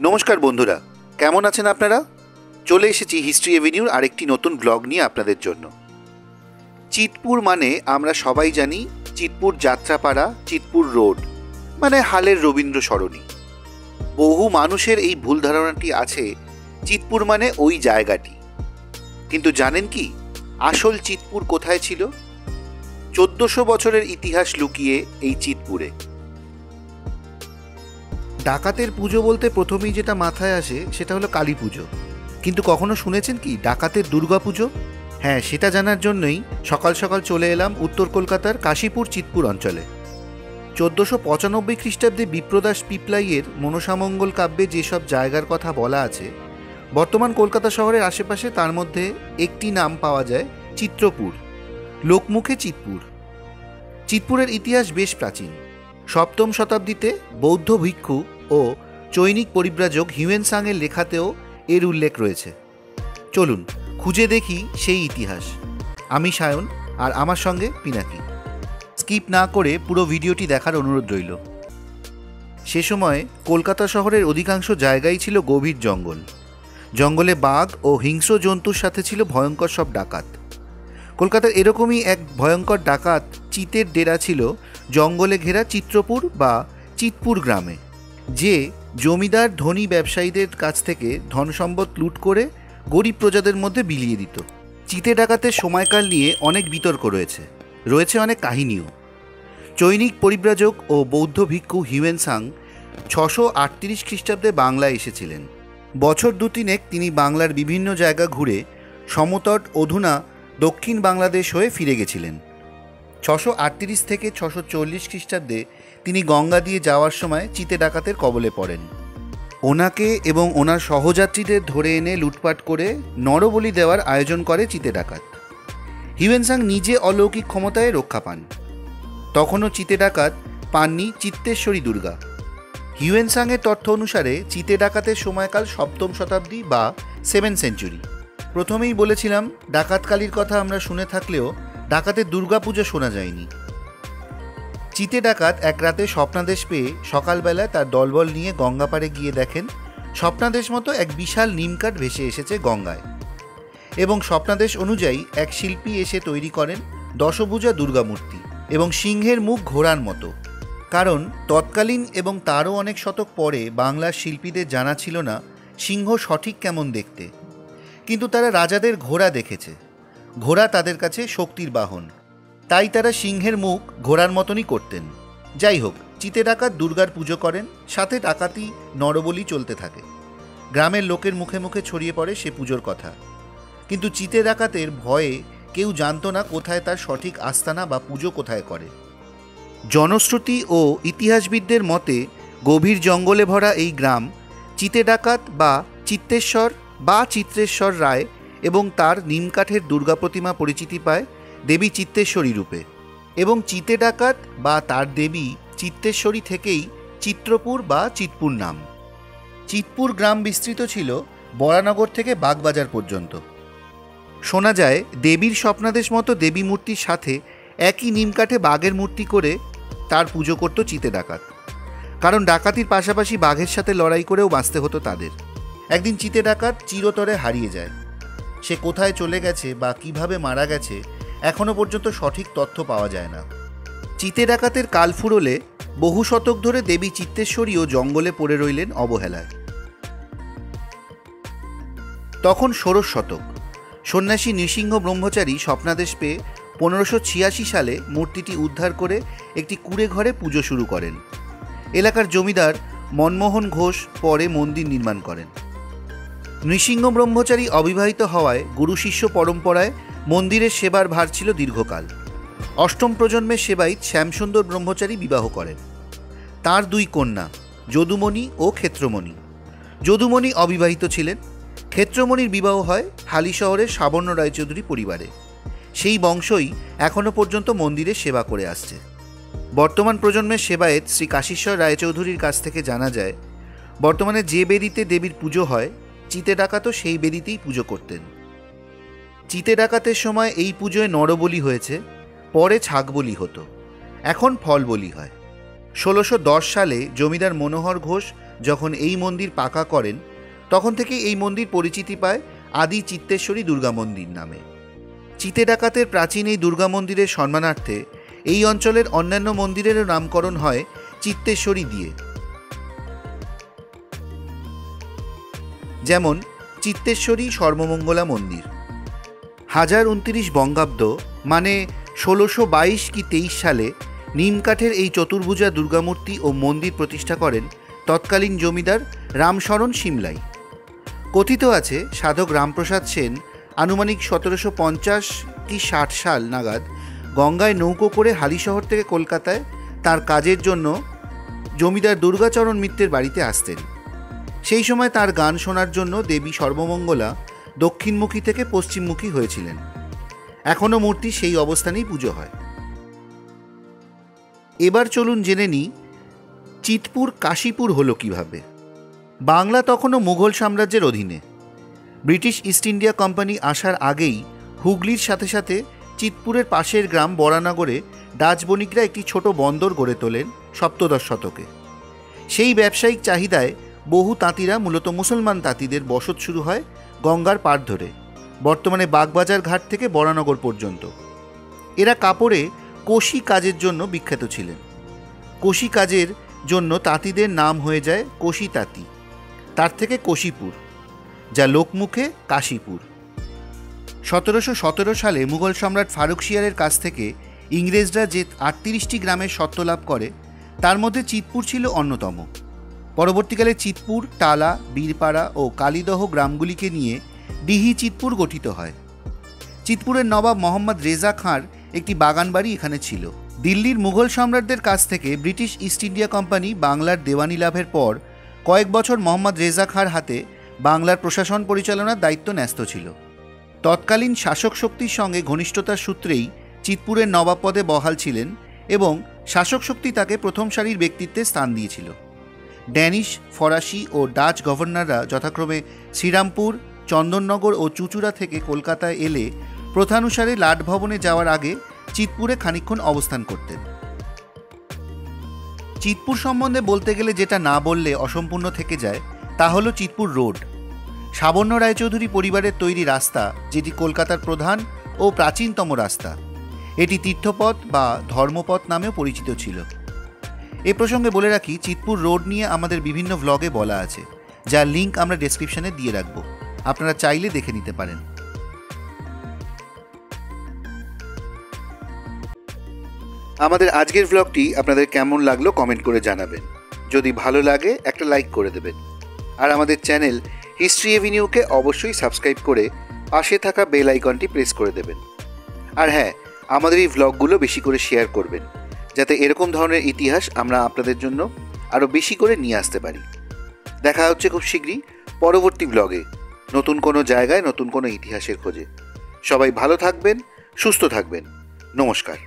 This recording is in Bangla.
নমস্কার বন্ধুরা, কেমন আছেন আপনারা? চলে এসেছি হিস্ট্রি এভিনিউর আরেকটি নতুন ব্লগ নিয়ে আপনাদের জন্য। চিতপুর মানে আমরা সবাই জানি চিতপুর যাত্রাপাড়া, চিতপুর রোড মানে হালের রবীন্দ্র সরণি। বহু মানুষের এই ভুল ধারণাটি আছে চিতপুর মানে ওই জায়গাটি। কিন্তু জানেন কি আসল চিতপুর কোথায় ছিল? 1400 বছরের ইতিহাস লুকিয়ে এই চিতপুরে। ডাকাতের পুজো বলতে প্রথমেই যেটা মাথায় আসে সেটা হলো কালী পুজো। কিন্তু কখনো শুনেছেন কি ডাকাতের দুর্গা পুজো? হ্যাঁ, সেটা জানার জন্যই সকাল সকাল চলে এলাম উত্তর কলকাতার কাশীপুর চিতপুর অঞ্চলে। 1495 খ্রিস্টাব্দে বিপ্রদাস পিপলাইয়ের মনসামঙ্গল কাব্যে যেসব জায়গার কথা বলা আছে বর্তমান কলকাতা শহরের আশেপাশে, তার মধ্যে একটি নাম পাওয়া যায় চিত্রপুর, লোকমুখে চিতপুর। চিতপুরের ইতিহাস বেশ প্রাচীন। 7ম শতাব্দীতে বৌদ্ধ ভিক্ষু ও চৈনিক পরিব্রাজক হিউয়েনসাংয়ের লেখাতেও এর উল্লেখ রয়েছে। চলুন খুঁজে দেখি সেই ইতিহাস। আমি সায়ন, আর আমার সঙ্গে পিনাকি। স্কিপ না করে পুরো ভিডিওটি দেখার অনুরোধ রইল। সে সময় কলকাতা শহরের অধিকাংশ জায়গায় ছিল গভীর জঙ্গল। জঙ্গলে বাঘ ও হিংস্র জন্তুর সাথে ছিল ভয়ঙ্কর সব ডাকাত। কলকাতার এরকমই এক ভয়ঙ্কর ডাকাত চিতের ডেরা ছিল জঙ্গলে ঘেরা চিত্রপুর বা চিতপুর গ্রামে, যে জমিদার ধনী ব্যবসায়ীদের কাছ থেকে ধন সম্পদ লুট করে গরিব প্রজাদের মধ্যে বিলিয়ে দিত। চিতে ডাকাতের সময়কাল নিয়ে অনেক বিতর্ক রয়েছে অনেক কাহিনীও। চৈনিক পরিব্রাজক ও বৌদ্ধ ভিক্ষু হিউয়েনসাং 638 খ্রিস্টাব্দে বাংলায় এসেছিলেন। বছর দুতিনেক তিনি বাংলার বিভিন্ন জায়গা ঘুরে সমতট অধুনা দক্ষিণ বাংলাদেশ হয়ে ফিরে গেছিলেন। 638 থেকে 640 খ্রিস্টাব্দে তিনি গঙ্গা দিয়ে যাওয়ার সময় চিতে ডাকাতের কবলে পড়েন। ওনাকে এবং ওনার সহযাত্রীদের ধরে এনে লুটপাট করে নরবলি দেওয়ার আয়োজন করে চিতে ডাকাত। হিউয়েনসাং নিজে অলৌকিক ক্ষমতায় রক্ষা পান। তখনও চিতে ডাকাত পাননি চিত্তেশ্বরী দুর্গা। হিউয়েনসাংয়ের তথ্য অনুসারে চিতে ডাকাতের সময়কাল 7ম শতাব্দী বা 7th সেঞ্চুরি। প্রথমেই বলেছিলাম ডাকাতকালীর কথা আমরা শুনে থাকলেও ডাকাতের দুর্গাপুজো শোনা যায়নি। চিতে ডাকাত এক রাতে স্বপ্নাদেশ পেয়ে সকালবেলায় তার দলবল নিয়ে গঙ্গা পাড়ে গিয়ে দেখেন স্বপ্নাদেশ মতো এক বিশাল নিমকাঠ ভেসে এসেছে গঙ্গায়, এবং স্বপ্নাদেশ অনুযায়ী এক শিল্পী এসে তৈরি করেন দশভুজা দুর্গামূর্তি এবং সিংহের মুখ ঘোড়ার মতো। কারণ তৎকালীন এবং তারও অনেক শতক পরে বাংলার শিল্পীদের জানা ছিল না সিংহ সঠিক কেমন দেখতে, কিন্তু তারা রাজাদের ঘোড়া দেখেছে। ঘোড়া তাদের কাছে শক্তির বাহন, তাই তারা সিংহের মুখ ঘোড়ার মতনই করতেন। যাই হোক, চিতে ডাকাত দুর্গার পুজো করেন, সাথে ডাকাতি নরবলি চলতে থাকে। গ্রামের লোকের মুখে মুখে ছড়িয়ে পড়ে সে পুজোর কথা। কিন্তু চিতে ডাকাতের ভয়ে কেউ জানতো না কোথায় তার সঠিক আস্তানা বা পুজো কোথায় করে। জনশ্রুতি ও ইতিহাসবিদদের মতে গভীর জঙ্গলে ভরা এই গ্রাম চিতে ডাকাত বা চিত্তেশ্বর বা চিত্রেশ্বর রায় এবং তার নিমকাঠের দুর্গা প্রতিমা পরিচিতি পায় দেবী চিত্তেশ্বরী রূপে, এবং চিতে ডাকাত বা তার দেবী চিত্তেশ্বরী থেকেই চিত্রপুর বা চিতপুর নাম। চিতপুর গ্রাম বিস্তৃত ছিল বরানগর থেকে বাগবাজার পর্যন্ত। শোনা যায় দেবীর স্বপ্নাদেশ মতো দেবী মূর্তির সাথে একই নিমকাঠে বাঘের মূর্তি করে তার পুজো করত চিতে ডাকাত। কারণ ডাকাতির পাশাপাশি বাঘের সাথে লড়াই করেও বাঁচতে হতো তাদের। একদিন চিতে ডাকাত চিরতরে হারিয়ে যায়। সে কোথায় চলে গেছে বা কিভাবে মারা গেছে এখনো পর্যন্ত সঠিক তথ্য পাওয়া যায় না। চিতে ডাকাতের কাল ফুরোলে বহু শতক ধরে দেবী চিত্তেশ্বরীও জঙ্গলে পড়ে রইলেন অবহেলায়। তখন ষোড়শ শতক। সন্ন্যাসী নৃসিংহ ব্রহ্মচারী স্বপ্নাদেশ পেয়ে 1586 সালে মূর্তিটি উদ্ধার করে একটি কুঁড়ে ঘরে পুজো শুরু করেন। এলাকার জমিদার মনমোহন ঘোষ পরে মন্দির নির্মাণ করেন। নৃসিংহ ব্রহ্মচারী অবিবাহিত হওয়ায় গুরু শিষ্য পরম্পরায় মন্দিরের সেবার ভার ছিল দীর্ঘকাল। 8ম প্রজন্মের সেবায়িত শ্যামসুন্দর ব্রহ্মচারী বিবাহ করেন। তার 2 কন্যা যদুমণি ও ক্ষেত্রমণি। যদুমণি অবিবাহিত ছিলেন। ক্ষেত্রমণির বিবাহ হয় হালি শহরের সাবর্ণ রায়চৌধুরী পরিবারে। সেই বংশই এখনও পর্যন্ত মন্দিরের সেবা করে আসছে। বর্তমান প্রজন্মের সেবায়েত শ্রী কাশীশ্বর রায়চৌধুরীর কাছ থেকে জানা যায় বর্তমানে যে বেদিতে দেবীর পুজো হয় চিতে ডাকাতও সেই বেদিতেই পুজো করতেন। চিতে ডাকাতের সময় এই পুজোয় নরবলি হয়েছে, পরে ছাগবলি হতো, এখন ফল বলি হয়। 1610 সালে জমিদার মনোহর ঘোষ যখন এই মন্দির পাকা করেন তখন থেকে এই মন্দির পরিচিতি পায় আদি চিত্তেশ্বরী দুর্গা মন্দির নামে। চিতে ডাকাতের প্রাচীন এই দুর্গা মন্দিরের সম্মানার্থে এই অঞ্চলের অন্যান্য মন্দিরেরও নামকরণ হয় চিত্তেশ্বরী দিয়ে। যেমন চিত্তেশ্বরী সর্বমঙ্গলা মন্দির 1029 বঙ্গাব্দ মানে 1622 কি 23 সালে নিমকাঠের এই চতুর্ভুজা দুর্গামূর্তি ও মন্দির প্রতিষ্ঠা করেন তৎকালীন জমিদার রামশরণ সিমলাই। কথিত আছে সাধক রামপ্রসাদ সেন আনুমানিক 1750 কি 60 সাল নাগাদ গঙ্গায় নৌকো করে হালিশহর থেকে কলকাতায় তার কাজের জন্য জমিদার দুর্গাচরণ মিত্রের বাড়িতে আসতেন। সেই সময় তার গান শোনার জন্য দেবী সর্বমঙ্গলা দক্ষিণমুখী থেকে পশ্চিমমুখী হয়েছিলেন। এখনও মূর্তি সেই অবস্থানেই পুজো হয়। এবার চলুন জেনে নিই চিতপুর কাশীপুর হলো কিভাবে। বাংলা তখনও মুঘল সাম্রাজ্যের অধীনে। ব্রিটিশ ইস্ট ইন্ডিয়া কোম্পানি আসার আগেই হুগলির সাথে সাথে চিতপুরের পাশের গ্রাম বরানগরে ডাচ বণিকরা একটি ছোট বন্দর গড়ে তোলেন সপ্তদশ শতকে। সেই ব্যবসায়িক চাহিদায় বহু তাঁতিরা, মূলত মুসলমান তাঁতিদের বসত শুরু হয় গঙ্গার পাড় ধরে, বর্তমানে বাগবাজার ঘাট থেকে বরানগর পর্যন্ত। এরা কাপড়ে কোশি কাজের জন্য বিখ্যাত ছিলেন। কোশি কাজের জন্য তাঁতিদের নাম হয়ে যায় কোশি তাঁতি, তার থেকে কোশিপুর, যা লোকমুখে কাশীপুর। 1717 সালে মুঘল সম্রাট ফারুক শিয়ারের কাছ থেকে ইংরেজরা যে 38টি গ্রামের স্বত্ব লাভ করে তার মধ্যে চিতপুর ছিল অন্যতম। পরবর্তীকালে চিতপুর, টালা, বীরপাড়া ও কালীদহ গ্রামগুলিকে নিয়ে ডিহি চিতপুর গঠিত হয়। চিতপুরের নবাব মোহাম্মদ রেজা খাঁর একটি বাগান বাড়ি এখানে ছিল। দিল্লির মুঘল সম্রাটদের কাছ থেকে ব্রিটিশ ইস্ট ইন্ডিয়া কোম্পানি বাংলার দেওয়ানি লাভের পর কয়েক বছর মোহাম্মদ রেজা খাঁর হাতে বাংলার প্রশাসন পরিচালনার দায়িত্ব ন্যস্ত ছিল। তৎকালীন শাসক শক্তির সঙ্গে ঘনিষ্ঠতার সূত্রেই চিতপুরের নবাব পদে বহাল ছিলেন এবং শাসক শক্তি তাকে প্রথম সারির ব্যক্তিত্বে স্থান দিয়েছিল। ড্যানিশ, ফরাসি ও ডাচ গভর্নররা যথাক্রমে শ্রীরামপুর, চন্দননগর ও চুঁচুড়া থেকে কলকাতায় এলে প্রথানুসারে লাট ভবনে যাওয়ার আগে চিতপুরে খানিকক্ষণ অবস্থান করতেন। চিতপুর সম্বন্ধে বলতে গেলে যেটা না বললে অসম্পূর্ণ থেকে যায় তা হলো চিতপুর রোড, সাবর্ণ রায়চৌধুরী পরিবারের তৈরি রাস্তা, যেটি কলকাতার প্রধান ও প্রাচীনতম রাস্তা। এটি তীর্থপথ বা ধর্মপথ নামেও পরিচিত ছিল। এ প্রসঙ্গে বলে রাখি, চিতপুর রোড নিয়ে আমাদের বিভিন্ন ভ্লগে বলা আছে, যার লিঙ্ক আমরা ডেসক্রিপশনে দিয়ে রাখব, আপনারা চাইলে দেখে নিতে পারেন। আমাদের আজকের ভ্লগটি আপনাদের কেমন লাগলো কমেন্ট করে জানাবেন। যদি ভালো লাগে একটা লাইক করে দেবেন, আর আমাদের চ্যানেল হিস্ট্রি এভিনিউকে অবশ্যই সাবস্ক্রাইব করে পাশে থাকা বেল আইকনটি প্রেস করে দেবেন। আর হ্যাঁ, আমাদের এই ভ্লগগুলো বেশি করে শেয়ার করবেন, যাতে এরকম ধরনের ইতিহাস আমরা আপনাদের জন্য আরও বেশি করে নিয়ে আসতে পারি। দেখা হচ্ছে খুব শীঘ্রই পরবর্তী ভ্লগে, নতুন কোনো জায়গায় নতুন কোনো ইতিহাসের খোঁজে। সবাই ভালো থাকবেন, সুস্থ থাকবেন। নমস্কার।